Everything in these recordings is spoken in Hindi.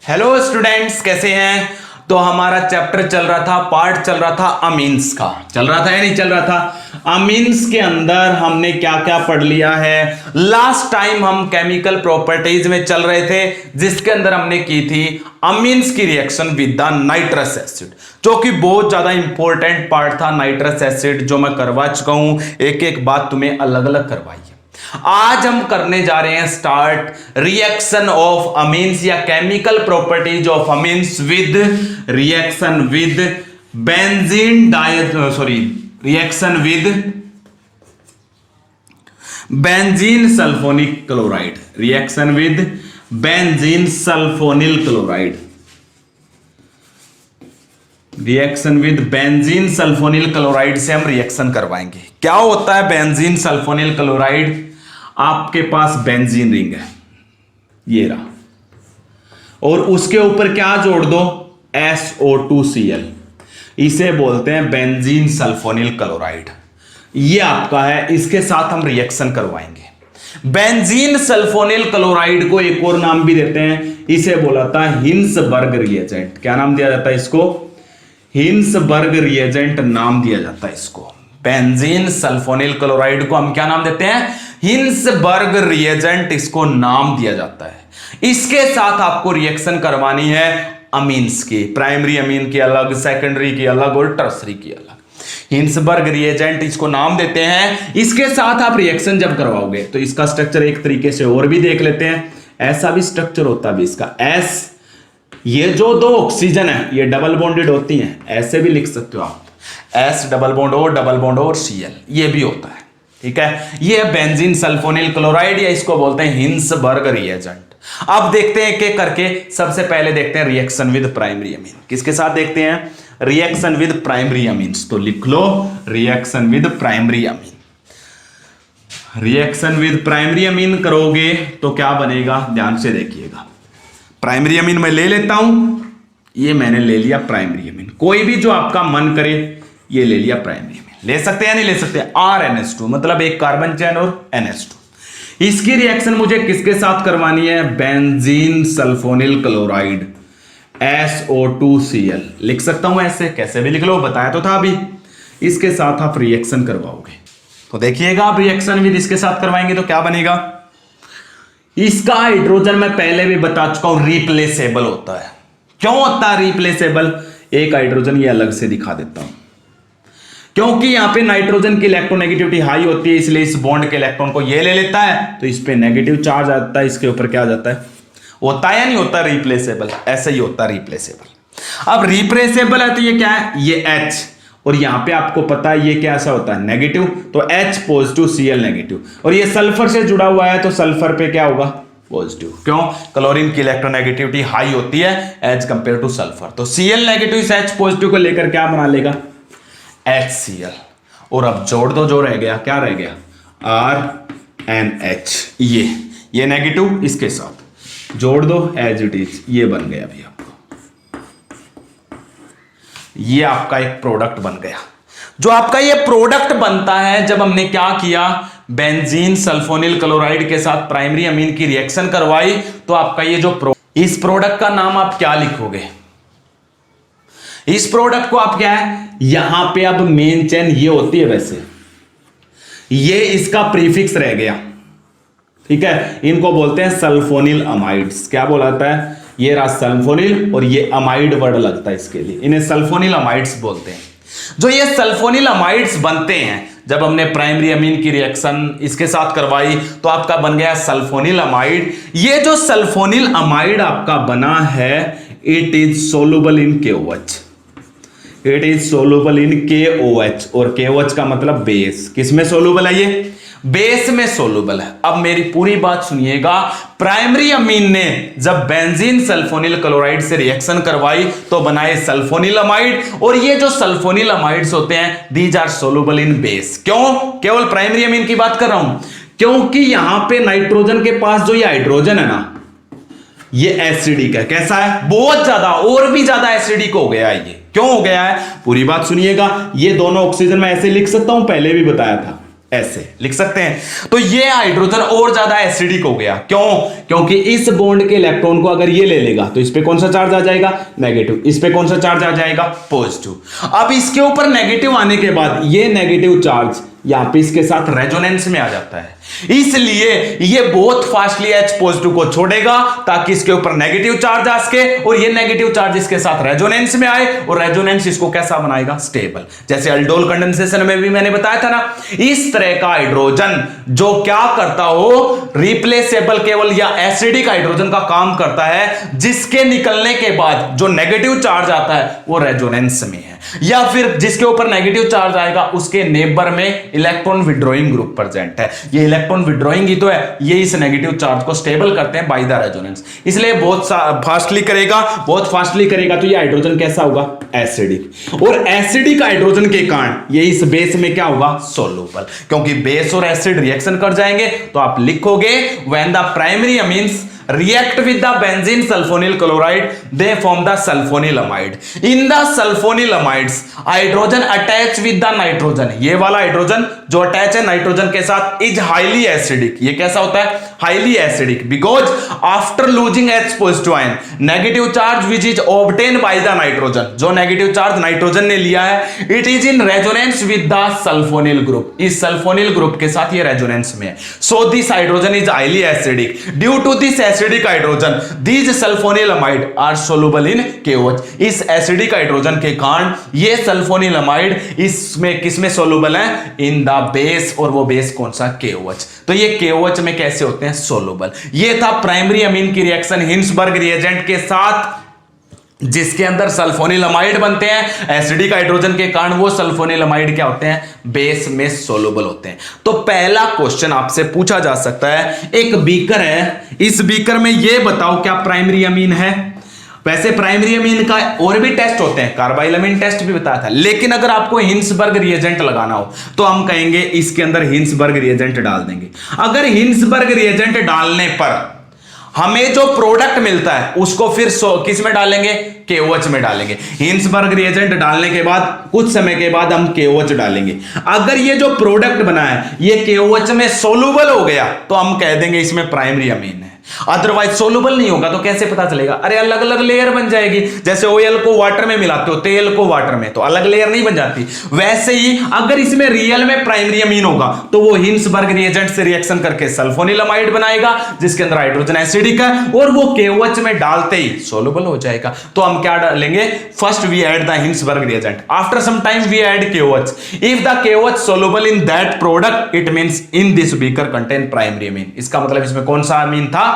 हेलो स्टूडेंट्स, कैसे हैं। तो हमारा चैप्टर चल रहा था, पार्ट चल रहा था अमीन्स का। चल रहा था या नहीं चल रहा था। अमीन्स के अंदर हमने क्या क्या पढ़ लिया है। लास्ट टाइम हम केमिकल प्रॉपर्टीज में चल रहे थे, जिसके अंदर हमने की थी अमीन्स की reaction with the nitrous acid, जो कि बहुत ज्यादा इंपॉर्टेंट पार्ट था। नाइट्रस एसिड जो मैं करवा चुका हूं, एक एक बात तुम्हें अलग अलग करवाई है। आज हम करने जा रहे हैं स्टार्ट रिएक्शन ऑफ अमीन्स या chemical properties of amines with reaction with reaction with benzene sulphonic chloride. Reaction with benzene sulphonyl chloride. Reaction with benzene sulphonyl chloride से हम रिएक्शन करवाएंगे। क्या होता है बेंजीन सल्फोनिल क्लोराइड। आपके पास बेंजीन रिंग है, ये रहा, और उसके ऊपर क्या जोड़ दो, SO2Cl। इसे बोलते हैं बेंजीन सल्फोनिल क्लोराइड। ये आपका है, इसके साथ हम रिएक्शन करवाएंगे। बेंजीन सल्फोनिल क्लोराइड को एक और नाम भी देते हैं, इसे बोला था हिंसबर्ग रिएजेंट। क्या नाम दिया जाता है इसको, हिंसबर्ग रिएजेंट नाम दिया जाता है इसको। बेंजीन सल्फोनिल क्लोराइड को हम क्या नाम देते हैं, हिंसबर्ग रिएजेंट, इसको नाम दिया जाता है। इसके साथ आपको रिएक्शन करवानी है अमीन्स की, प्राइमरी अमीन की अलग, सेकेंडरी की अलग और टर्सरी की अलग। हिंसबर्ग रिएजेंट इसको नाम देते हैं। इसके साथ आप रिएक्शन जब करवाओगे तो इसका स्ट्रक्चर एक तरीके से और भी देख लेते हैं। ऐसा भी स्ट्रक्चर होता है इसका, S, ये जो दो ऑक्सीजन है ये डबल बॉन्डेड होती हैं, ऐसे भी लिख सकते हो आप, S डबल बॉन्ड और Cl, ये भी होता है। ठीक है, ये है बेंजीन सल्फोनिल क्लोराइड, या इसको बोलते हैं हिंसबर्ग रिएजेंट। अब देखते हैं एक करके। सबसे पहले देखते हैं रिएक्शन विद प्राइमरी अमीन। किसके साथ देखते हैं, रिएक्शन विद प्राइमरी अमीन्स। तो लिख लो reaction with primary amine. Reaction with primary amine करोगे तो क्या बनेगा, ध्यान से देखिएगा। प्राइमरी अमीन मैं ले लेता हूं, ये मैंने ले लिया प्राइमरी अमीन। कोई भी जो आपका मन करे ये ले लिया प्राइमरी अमीन। ले सकते हैं नहीं ले सकते, RNH2 मतलब एक कार्बन चेन और NH2। इसकी रिएक्शन मुझे किसके साथ करवानी है, बेंजीन सल्फोनिल क्लोराइड, SO2Cl। लिख सकता हूं ऐसे, कैसे भी लिख लो, बताया तो था अभी। इसके साथ आप रिएक्शन करवाओगे तो देखिएगा, आप रिएक्शन विद इसके साथ करवाएंगे तो क्या बनेगा। इसका हाइड्रोजन मैं पहले भी बता चुका हूं रिप्लेसेबल होता है। क्यों होता है रिप्लेसेबल, एक हाइड्रोजन ये अलग से दिखा देता हूं, क्योंकि यहां पे नाइट्रोजन की इलेक्ट्रोनेगेटिविटी हाई होती है, इसलिए इस बॉन्ड के इलेक्ट्रॉन को ये ले लेता है, तो इस पे नेगेटिव चार्ज आता है, इसके ऊपर क्या आ जाता है, होता है या नहीं होता रिप्लेसेबल, ऐसे ही होता है रिप्लेसेबल। अब रिप्लेसेबल है तो ये क्या है, ये H, और यहां पे आपको पता है ये कैसा होता है, नेगेटिव, तो H पॉजिटिव Cl नेगेटिव, और ये सल्फर से जुड़ा हुआ है तो सल्फर पे क्या होगा, पॉजिटिव। क्यों, क्लोरीन की इलेक्ट्रोनेगेटिविटी हाई होती है एज कंपेयर टू सल्फर, तो Cl नेगेटिव इस H पॉजिटिव को लेकर क्या बना लेगा, HCl। और अब जोड़ दो, जो रह गया, क्या रह गया, RNH। ये नेगेटिव इसके साथ जोड़ दो एज इट इज, ये बन गया अभी आपको, ये आपका एक प्रोडक्ट बन गया। जो आपका ये प्रोडक्ट बनता है, जब हमने क्या किया, बेंजीन सल्फोनिल क्लोराइड के साथ प्राइमरी अमीन की रिएक्शन करवाई, तो आपका ये जो इस प्रोडक्ट का नाम आप क्या लिखोगे, इस प्रोडक्ट को आप क्या है, यहां पे अब मेन चेन ये होती है, वैसे ये इसका प्रीफिक्स रह गया। ठीक है, इनको बोलते हैं सल्फोनिल अमाइड्स। क्या बोलाता है, ये रहा सल्फोनिल, और ये अमाइड वर्ड लगता है इसके लिए, इन्हें सल्फोनिल अमाइड्स बोलते हैं। जो ये सल्फोनिल अमाइड्स बनते हैं, जब हमने प्राइमरी अमीन की रिएक्शन इसके साथ करवाई तो आपका बन गया सल्फोनिल अमाइड। ये जो सल्फोनिल अमाइड आपका बना है, it is soluble in KOH, it is soluble in KOH, और KOH का मतलब बेस। किसमें सोलुबल है, ये बेस में सोलुबल है। अब मेरी पूरी बात सुनिएगा, प्राइमरी अमीन ने जब बेंजीन सल्फोनिल क्लोराइड से रिएक्शन करवाई तो बनाए सल्फोनिल अमाइड, और ये जो सल्फोनिल अमाइड्स होते हैं, these are soluble in base. क्यों, केवल प्राइमरी अमीन की बात कर रहा हूं, क्योंकि यहां पे नाइट्रोजन के पास जो ये हाइड्रोजन है ना, ये एसिडिक है। कैसा है, बहुत ज्यादा, और भी ज्यादा एसिडिक हो गया है। ये क्यों हो गया है, पूरी बात सुनिएगा। ये दोनों ऑक्सीजन मैं ऐसे लिख सकता हूं, पहले भी बताया था, ऐसे लिख सकते हैं। तो ये हाइड्रोजन और ज्यादा एसिडिक हो गया। क्यों? क्योंकि इस बॉन्ड के इलेक्ट्रॉन को अगर ये ले लेगा तो इस पे कौन सा चार्ज आ जाएगा? नेगेटिव। इस पे कौन सा चार्ज आ जाएगा? पॉजिटिव। अब इसके ऊपर नेगेटिव आने के बाद ये नेगेटिव चार्ज यहां पे इसके साथ रेजोनेंस में आ जाता है, इसलिए ये बहुत फास्टली H पॉजिटिव को छोड़ेगा ताकि इसके ऊपर नेगेटिव चार्ज आ सके और ये नेगेटिव चार्ज इसके साथ रेजोनेंस में आए और रेजोनेंस इसको कैसा बनाएगा? स्टेबल। जैसे अल्डोल कंडेंसेशन में भी मैंने बताया था ना, इस तरह का हाइड्रोजन जो क्या करता हो, रिप्लेसेबल केवल या एसिडिक हाइड्रोजन का काम करता है जिसके निकलने के बाद जो नेगेटिव चार्ज आता है वो रेजोनेंस में है, या फिर जिसके ऊपर नेगेटिव चार्ज आएगा उसके नेबर में इलेक्ट्रॉन विड्रॉइंग ग्रुप प्रेजेंट है। ये इलेक्ट्रॉन विड्रॉइंग ही तो है, ये इस नेगेटिव चार्ज को स्टेबल करते हैं बाय द रेजोनेंस, इसलिए बहुत फास्टली करेगा, बहुत फास्टली करेगा। तो ये हाइड्रोजन कैसा होगा? एसिडिक। और एसिडिक हाइड्रोजन के कारण ये इस बेस में क्या होगा? सोलुबल। क्योंकि बेस और एसिड रिएक्शन कर जाएंगे तो आप लिखोगे when the primary amines react with the benzene sulfonyl chloride they form the sulfonyl amide. In the sulfonyl amides hydrogen attach with the nitrogen, ये वाला हाइड्रोजन जो अटैच है नाइट्रोजन के साथ इज हाईली एसिडिक। ये कैसा होता है? Highly acidic because after losing H positive ion negative charge which is obtain by the nitrogen, जो नेगेटिव चार्ज नाइट्रोजन ने लिया है it is in resonance with the sulfonyl group, इस सल्फोनिल ग्रुप के साथ ये रेजोनेंस में है। So this hydrogen is highly acidic. Due to this acidic hydrogen these sulfonyl amide are soluble in KOH। इस एसिडिक हाइड्रोजन के कारण ये सल्फोनिल अमाइड इसमें किसमें सोलुबल है? इन द बेस, और वो बेस कौन सा? KOH। तो ये KOH में कैसे होते हैं? सोलुबल। ये था प्राइमरी अमीन की रिएक्शन हिंसबर्ग रिएजेंट के साथ जिसके अंदर सल्फोनिल अमाइड बनते हैं। एसिडिक हाइड्रोजन के कारण वो सल्फोनिल अमाइड क्या होते हैं? बेस में सोलुबल होते हैं। तो पहला क्वेश्चन आपसे पूछा जा सकता है, एक बीकर है, इस बीकर में ये बताओ क्या प्राइमरी अमीन है? वैसे प्राइमरी अमीन का और भी टेस्ट होते हैं, कार्बाइलअमीन टेस्ट भी बताया था, लेकिन अगर आपको हिंसबर्ग रिएजेंट लगाना हो तो हम कहेंगे इसके अंदर हिंसबर्ग रिएजेंट डाल देंगे। अगर हिंसबर्ग रिएजेंट डालने पर हमें जो प्रोडक्ट मिलता है उसको फिर किस में डालेंगे? KOH में डालेंगे। हिंसबर्ग रिएजेंट डालने के बाद कुछ समय के बाद हम KOH डालेंगे। अगर ये जो प्रोडक्ट बना है ये KOH में सोलुबल हो गया तो हम कह देंगे इसमें प्राइमरी अमीन है। अदरवाइज सोलुबल नहीं होगा तो कैसे पता चलेगा? अरे अलग अलग लेयर बन जाएगी। जैसे ऑयल को वाटर में मिलाते हो, तेल को वाटर में, तो अलग लेयर नहीं बन जाती। वैसे ही अगर इसमें रियल में प्राइमरी अमीन होगा तो वो हिंसबर्ग रिएजेंट से रिएक्शन करके सल्फोनिल अमाइड बनाएगा जिसके अंदर हाइड्रोजन एसिडिक है और वो KOH में डालते ही सोलुबल हो जाएगा। तो हम क्या डालेंगे? First we add the Hinsberg reagent, after some time we add KOH। If the KOH soluble in that product it means in this beaker contain primary amine. इसका मतलब इसमें कौन सा अमीन था?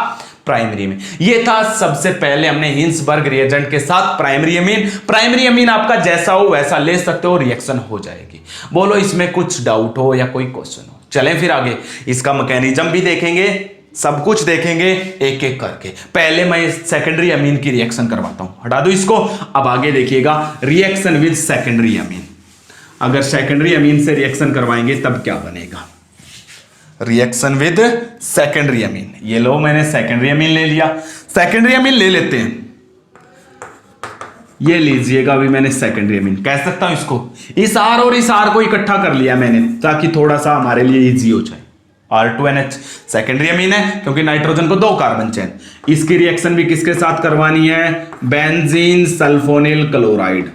प्राइमरी में। ये था सबसे पहले हमने हिंसबर्ग रिएजेंट के साथ प्राइमरी अमीन। प्राइमरी अमीन आपका जैसा हो वैसा ले सकते हो, रिएक्शन हो जाएगी। बोलो इसमें कुछ डाउट हो या कोई क्वेश्चन हो? चलें फिर आगे, इसका मैकेनिज्म भी देखेंगे, सब कुछ देखेंगे एक एक करके। पहले मैं सेकेंडरी अमीन की रिएक्शन करवाता हूं, हटा दो इसको। अब आगे देखिएगा रिएक्शन विद सेकेंडरी अमीन। अगर सेकेंडरी अमीन से रिएक्शन करवाएंगे तब क्या बनेगा? Reaction with secondary amine. ये लो मैंने सेकेंडरी अमीन ले लिया, सेकेंडरी अमीन ले लेते हैं। ये लीजिएगा, अभी मैंने सेकेंडरी अमीन कह सकता हूं इसको, इस R और इस R को इकट्ठा कर लिया मैंने ताकि थोड़ा सा हमारे लिए इजी हो जाए। R2NH सेकेंडरी अमीन है क्योंकि नाइट्रोजन को 2 कार्बन चेन। इसकी रिएक्शन भी किसके साथ करवानी है? बेंजीन सल्फोनिल क्लोराइड,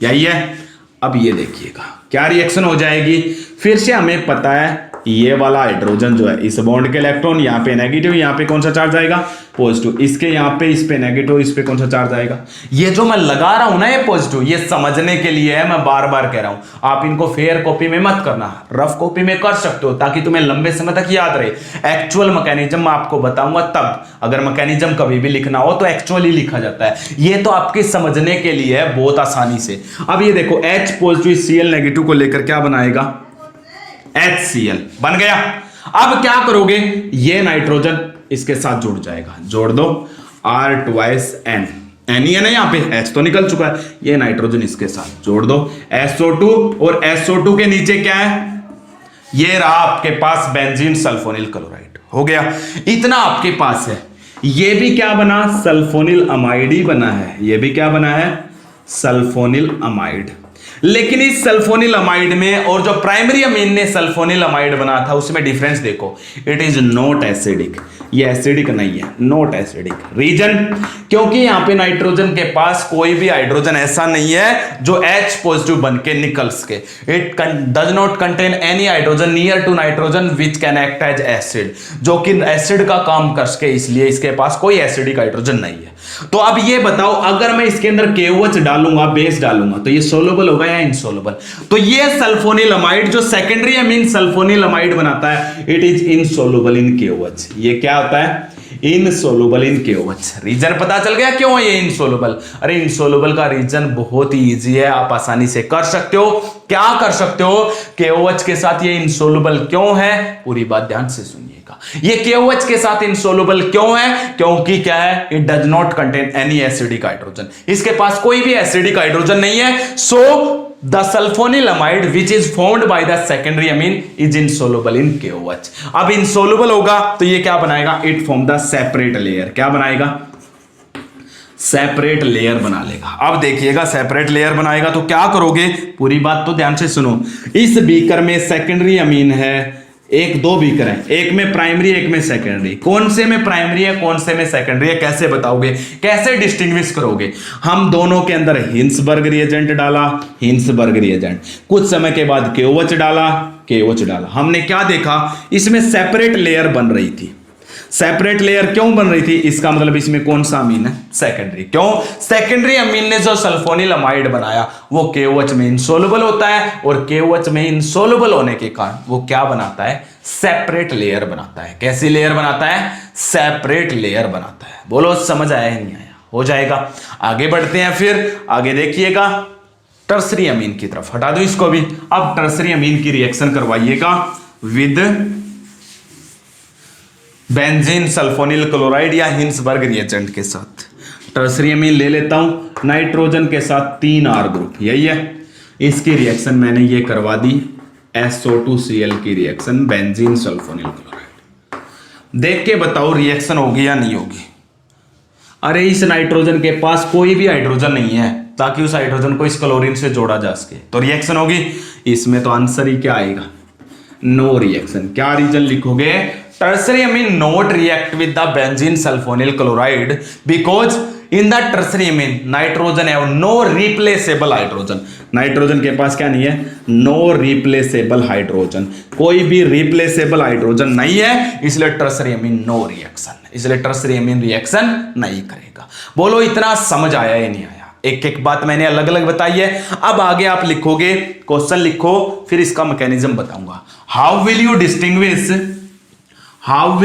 यही है। अब ये देखिएगा क्या रिएक्शन हो जाएगी। फिर से हमें पता है ये वाला हाइड्रोजन जो है इस बॉन्ड के इलेक्ट्रॉन यहाँ पे नेगेटिव, यहाँ पे कौन सा चार्ज आएगा? पॉजिटिव। इसके यहाँ पे इस पे नेगेटिव, इस पे कौन सा चार्ज आएगा? ये जो मैं लगा रहा हूं ना ये पॉजिटिव, ये समझने के लिए है, मैं बार बार कह रहा हूं। आप इनको फेयर कॉपी में मत करना, रफ कॉपी में कर सकते हो ताकि तुम्हें लंबे समय तक याद रहे। एक्चुअल मैकेनिज्म मैं आपको बताऊंगा तब, अगर मैकेनिज्म कभी भी लिखना हो तो एक्चुअली लिखा जाता है। ये तो आपके समझने के लिए है बहुत आसानी से। अब ये देखो H पॉजिटिव Cl नेगेटिव को लेकर क्या बनाएगा? HCl बन गया। अब क्या करोगे? ये नाइट्रोजन इसके साथ जुड़ जाएगा, जोड़ दो R2N, N ही है ना, यहाँ पे H तो निकल चुका है, ये नाइट्रोजन इसके साथ जोड़ दो SO2, और SO2 के नीचे क्या है? ये रहा आपके पास बेंजीन सल्फोनिल क्लोराइड। हो गया, इतना आपके पास है। ये भी क्या बना? सल्फोनिल अमाइड ही बना है। ये भी क्या बना है? Sulphonyl amide. लेकिन इस सल्फोनिल अमाइड में और जो प्राइमरी अमीन ने सल्फोनिल अमाइड बना था उसमें डिफरेंस देखो, इट इज नॉट एसिडिक, ये एसिडिक नहीं है, नॉट एसिडिक। रीजन, क्योंकि यहां पे नाइट्रोजन के पास कोई भी हाइड्रोजन ऐसा नहीं है जो H पॉजिटिव बन के निकल सके। It does not contain any hydrogen near to nitrogen which can act as acid, जो कि एसिड का काम कर सके, इसलिए इसके पास कोई एसिडिक हाइड्रोजन नहीं है। तो अब ये बताओ, अगर मैं इसके अंदर KOH डालूंगा, बेस डालूंगा, तो ये सोलुबल होगा या इनसोलुबल? तो ये सल्फोनिल अमाइड जो सेकेंडरी अमीन सल्फोनिल अमाइड बनाता है, it is insoluble in KOH। ये क्या होता है? इनसोलुबल इन KOH। रीजन पता चल गया क्यों ये इनसोलुबल? अरे इनसोलुबल का रीजन बहुत ही इजी है, आप आसानी से कर सकते हो। क्या कर सकते हो? KOH के साथ ये इनसोलुबल क्यों है? पूरी बात ध्यान से सुनिएगा। ये KOH के साथ इनसोलुबल क्यों है? क्योंकि क्या है? It does not contain any acidic hydrogen, इसके पास कोई भी एसिडिक हाइड्रोजन नहीं है। सो the sulfonyl amide which is formed by the secondary amine is insoluble in KOH। अब insoluble होगा तो ये क्या बनाएगा? it form the separate layer। क्या बनाएगा? सेपरेट लेयर बना लेगा। अब देखिएगा, सेपरेट लेयर बनाएगा तो क्या करोगे? पूरी बात तो ध्यान से सुनो। इस बीकर में सेकेंडरी अमीन है, एक दो बीकर है, एक में प्राइमरी एक में सेकेंडरी। कौन से में प्राइमरी है कौन से में सेकेंडरी है कैसे बताओगे? कैसे डिस्टिंग्विश करोगे? हम दोनों के अंदर हिंसबर्ग रिएजेंट डाला, हिंसबर्ग रिएजेंट, कुछ समय के बाद KOH डाला, KOH डाला। हमने क्या देखा? इसमें सेपरेट लेयर बन रही थी। सेपरेट लेयर क्यों बन रही थी? इसका मतलब इसमें कौन सा अमीन है? सेकेंडरी। क्यों? सेकेंडरी अमीन ने जो सल्फोनिल अमाइड बनाया वो KOH में इनसोलुबल होता है, और KOH में इनसोलुबल होने के कारण वो क्या बनाता है? सेपरेट लेयर बनाता है। कैसी लेयर बनाता है? सेपरेट लेयर बनाता है। बोलो समझ आया है नहीं आया? हो जाएगा। आगे बढ़ते हैं, फिर आगे देखिएगा टर्सरी अमीन की तरफ। हटा दो इसको भी। अब टर्सरी अमीन की रिएक्शन करवाइएगा विद बेंजीन सल्फोनिल क्लोराइड या हिंसबर्ग रिएजेंट के साथ। टर्सरी अमीन ले लेता हूं नाइट्रोजन के साथ 3R ग्रुप, यही है। इसकी रिएक्शन मैंने ये करवा दी, SO2Cl की रिएक्शन बेंजीन सल्फोनिल क्लोराइड। देख के बताओ रिएक्शन होगी या नहीं होगी? अरे इस नाइट्रोजन के पास कोई भी हाइड्रोजन नहीं है ताकि उस हाइड्रोजन को इस क्लोरीन से जोड़ा जा सके, तो रिएक्शन होगी। इसमें तो आंसर ही क्या आएगा? No reaction. क्या रीजन लिखोगे? Tertiary amine not react with the benzene sulphonyl chloride because in the tertiary amine nitrogen है नो रिप्लेसेबल हाइड्रोजन। नाइट्रोजन के पास क्या नहीं है? नो रिप्लेसेबल हाइड्रोजन, कोई भी रिप्लेसेबल हाइड्रोजन नहीं है, इसलिए टर्सरी अमीन नो रिएक्शन, इसलिए टर्सरी अमीन रिएक्शन नहीं करेगा। बोलो इतना समझ आया या नहीं आया? एक एक बात मैंने अलग अलग बताई है। अब आगे आप लिखोगे, क्वेश्चन लिखो, फिर इसका मैकेनिज्म बताऊंगा। How will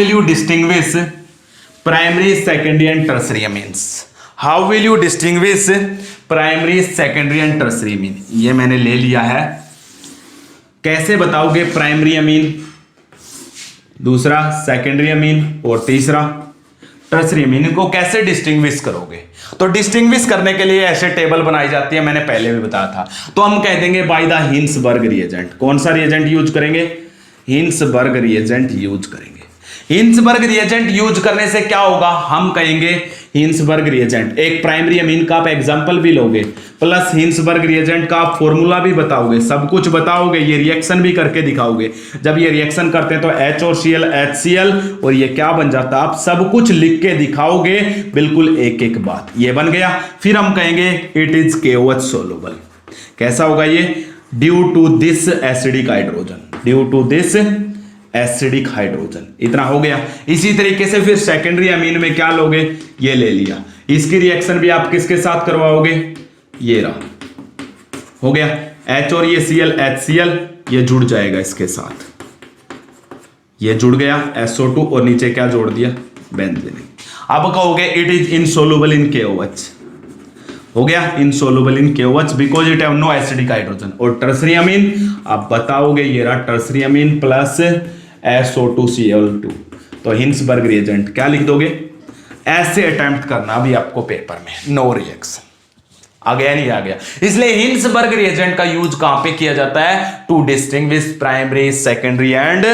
you distinguish primary, secondary and tertiary amines? How will you distinguish primary, secondary and tertiary amine? ये मैंने ले लिया है। कैसे बताओगे प्राइमरी अमीन, दूसरा सेकेंडरी अमीन और तीसरा टर्सरी अमीन को कैसे डिस्टिंग्विश करोगे? तो डिस्टिंग्विश करने के लिए ऐसे टेबल बनाई जाती है, मैंने पहले भी बताया था। तो हम कह देंगे बाय द हिंसबर्ग रिएजेंट। कौन सा रिएजेंट यूज करेंगे? हिंसबर्ग रिएजेंट यूज करेंगे। हिंसबर्ग रिएजेंट यूज करने से क्या होगा? हम कहेंगे हिंसबर्ग रिएजेंट, एक प्राइमरी अमीन का आप एग्जांपल भी लोगे, प्लस हिंसबर्ग रिएजेंट का आप फॉर्मूला भी बताओगे, सब कुछ बताओगे, ये रिएक्शन भी करके दिखाओगे। जब ये रिएक्शन करते हैं तो H और Cl HCl, और ये क्या बन जाता है? आप सब कुछ लिख के दिखाओगे, बिल्कुल एक एक बात। ये बन गया। फिर हम कहेंगे इट इज KOH सोलुबल। कैसा होगा ये? Due to this acidic hydrogen, due to this acidic hydrogen. इतना हो गया। इसी तरीके से फिर सेकेंडरी अमीन में क्या लोगे? ये ले लिया। इसकी रिएक्शन भी आप किसके साथ करवाओगे? ये रहा, हो गया। H और ये Cl HCl ये जुड़ जाएगा इसके साथ, ये जुड़ गया SO2 और नीचे क्या जोड़ दिया? बेंजीन। अब कहोगे it is insoluble in KOH। हो गया insoluble in KOH because it have no acidic hydrogen. और टर्सरी अमीन आप बताओगे, ये रहा टर्सरी अमीन प्लस SO2Cl2। तो हिंसबर्ग रिएजेंट क्या लिख दोगे? ऐसे अटेम्प्ट करना भी आपको पेपर में, नो रिएक्शन। आ गया नहीं? आ गया। इसलिए हिंसबर्ग रिएजेंट का यूज कहां पे किया जाता है? To distinguish primary, secondary and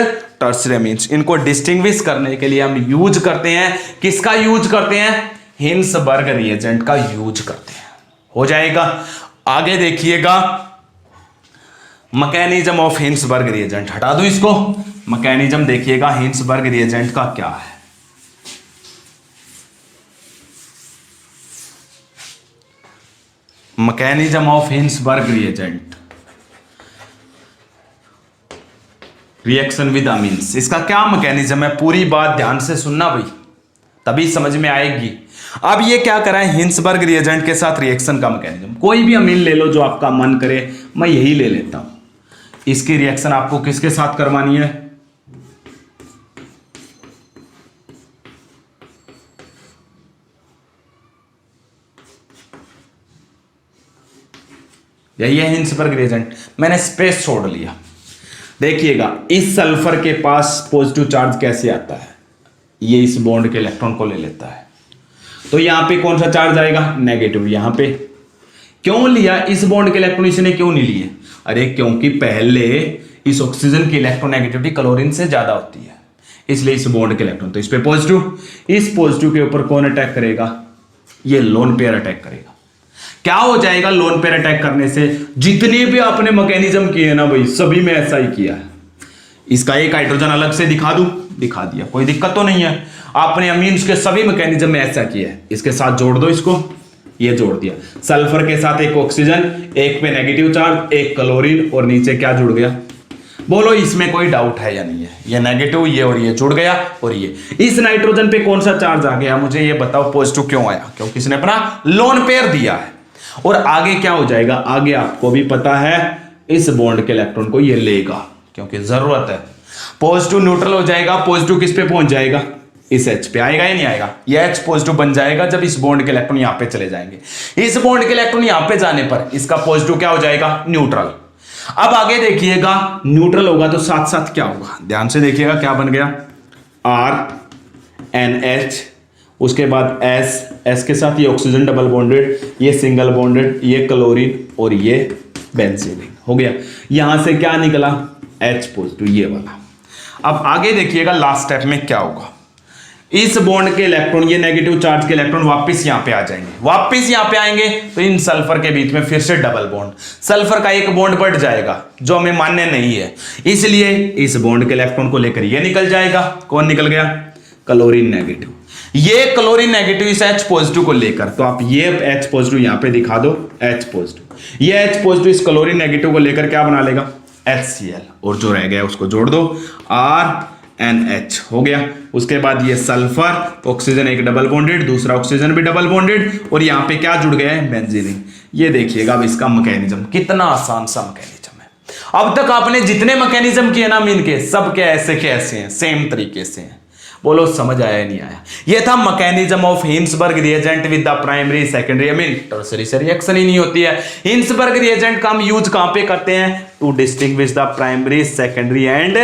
tertiary amines. इनको डिस्टिंग्विश करने के लिए हम यूज करते हैं, किसका यूज करते हैं? हिंसबर्ग रिएजेंट का यूज करते हैं। हो जाएगा। आगे देखिएगा मैकेनिज्म ऑफ हिंसबर्ग रिएजेंट, हटा दूं इसको। मैकेनिज्म देखिएगा हिंसबर्ग रिएजेंट का क्या है। Mechanism of Hinsberg reagent, reaction with amines, इसका क्या मैकेनिज्म है, पूरी बात ध्यान से सुनना भाई, तभी समझ में आएगी। अब ये क्या करा है, हिंसबर्ग रिएजेंट के साथ रिएक्शन का मैकेनिज्म। कोई भी अमीन ले लो जो आपका मन करे, मैं यही ले लेता हूं। इसकी रिएक्शन आपको किसके साथ करवानी है, यही है हिंसबर्ग रिएजेंट। मैंने स्पेस छोड़ लिया। देखिएगा इस सल्फर के पास पॉजिटिव चार्ज कैसे आता है, ये इस बॉन्ड के इलेक्ट्रॉन को ले लेता है, तो यहां पे कौन सा चार्ज आएगा, नेगेटिव। यहां पे क्यों लिया इस बॉन्ड के इलेक्ट्रॉन, इसने क्यों नहीं लिए, अरे क्योंकि पहले इस ऑक्सीजन की इलेक्ट्रोनेगेटिविटी क्लोरीन से ज्यादा होती है, इसलिए इस बॉन्ड के इलेक्ट्रॉन, तो इस पे पॉजिटिव, इस पॉजिटिव के ऊपर कौन अटैक करेगा, ये लोन पेयर अटैक करेगा। क्या हो जाएगा लोन पेयर अटैक करने से, जितने भी आपने मैकेनिज्म किए ना भाई, सभी में ऐसा ही किया है। इसका एक हाइड्रोजन अलग से दिखा दूं, दिखा दिया, कोई दिक्कत तो नहीं है। आपने अमीन्स के सभी मैकेनिज्म में ऐसा किया है। इसके साथ जोड़ दो इसको, ये जोड़ दिया, सल्फर के साथ एक ऑक्सीजन, एक पे नेगेटिव चार्ज, एक क्लोरीन, और नीचे क्या जुड़ गया, बोलो इसमें कोई डाउट है या नहीं है, ये नेगेटिव, ये और ये जुड़ गया, और ये इस नाइट्रोजन पे कौन सा चार्ज आ गया, मुझे ये बताओ, पॉजिटिव क्यों आया, क्योंकि इसने अपना लोन पेयर दिया है। और आगे क्या हो जाएगा, आगे आपको भी पता है इस बॉन्ड के इलेक्ट्रॉन को ये लेगा, क्योंकि जरूरत है। पॉजिटिव न्यूट्रल हो जाएगा, पॉजिटिव किस पे पहुंच जाएगा, इस H पे आएगा या नहीं आएगा, ये H पॉजिटिव बन जाएगा जब इस बॉन्ड के इलेक्ट्रॉन यहां पे चले जाएंगे। इस बॉन्ड के इलेक्ट्रॉन यहां पे जाने पर इसका पॉजिटिव क्या हो जाएगा, न्यूट्रल। अब आगे देखिएगा न्यूट्रल होगा तो साथ साथ क्या होगा, ध्यान से देखिएगा क्या बन गया, RNH, उसके बाद S के साथ ये ऑक्सीजन डबल बॉन्डेड, ये सिंगल बॉन्डेड, ये क्लोरीन, और ये बेंजीन हो गया। यहां से क्या निकला, H पॉजिटिव, ये वाला। अब आगे देखिएगा लास्ट स्टेप में क्या होगा, इस बॉन्ड के इलेक्ट्रॉन, ये नेगेटिव चार्ज के इलेक्ट्रॉन वापस यहां पे आ जाएंगे, वापस यहां पे आएंगे तो इन सल्फर के बीच में फिर से डबल बॉन्ड, सल्फर का एक बॉन्ड बढ़ जाएगा जो हमें मान्य नहीं है, इसलिए इस बॉन्ड के इलेक्ट्रॉन को लेकर ये निकल जाएगा, कौन निकल गया, क्लोरीन नेगेटिव। ये क्लोरीन नेगेटिव इस H पॉजिटिव को लेकर, तो आप ये H पॉजिटिव यहां पे दिखा दो, H पॉजिटिव, ये H पॉजिटिव इस क्लोरीन नेगेटिव को लेकर क्या बना लेगा, HCl, और जो रह गया उसको जोड़ दो, RNH हो गया। उसके बाद ये सल्फर, ऑक्सीजन एक डबल बॉन्डेड, दूसरा ऑक्सीजन भी डबल बॉन्डेड, और यहां पे क्या जुड़ गया है, बेंजीन। ये देखिएगा अब इसका मैकेनिज्म कितना आसान सा मैकेनिज्म है। अब तक आपने जितने मैकेनिज्म किए ना मीन के, सब के ऐसे हैं, सेम तरीके से हैं। बोलो समझ आया नहीं आया, ये था mechanism of Hinsberg reagent with the primary secondary amine. Tertiary से रिएक्शन ही नहीं होती है। हिंसबर्ग रिएजेंट का हम यूज कहां पे करते हैं, to distinguish the primary secondary and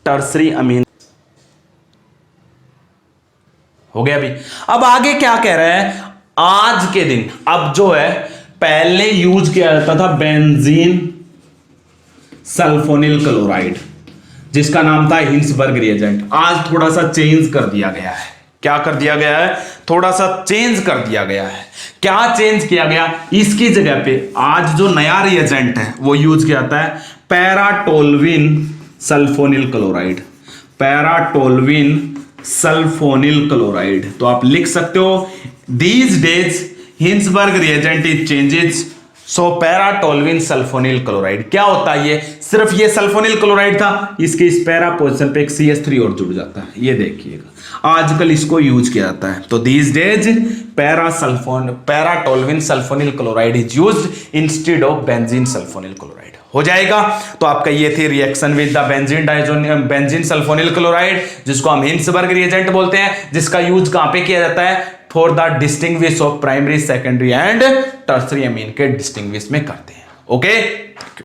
tertiary amine. हो गया अभी। अब आगे क्या कह रहा है, आज के दिन अब जो है, पहले यूज किया जाता था बेंजीन सल्फोनिल क्लोराइड, जिसका नाम था हिंसबर्ग रिएजेंट। आज थोड़ा सा चेंज कर दिया गया है। क्या कर दिया गया है, थोड़ा सा चेंज कर दिया गया है। क्या चेंज किया गया, इसकी जगह पे आज जो नया रिएजेंट है वो यूज किया जाता है paratoluene sulphonyl chloride, paratoluene sulphonyl chloride. तो आप लिख सकते हो, these days Hinsberg reagent is changes, so paratoluene sulphonyl chloride. क्या होता है, ये सिर्फ ये सल्फोनिल क्लोराइड था, इसके इस पैरा पोजीशन पे एक CH3 और जुड़ जाता है। ये देखिएगा आजकल इसको यूज किया जाता है। तो these days paratoluene sulphonyl chloride is used instead of benzene sulphonyl chloride. हो जाएगा। तो आपका ये थी reaction with the benzene sulphonyl chloride, जिसको हम हिंसबर्ग रिएजेंट बोलते हैं, जिसका यूज कहां पे किया जाता है, for the distinguish of primary secondary and tertiary amine के डिस्टिंग्विश में करते हैं। ओके।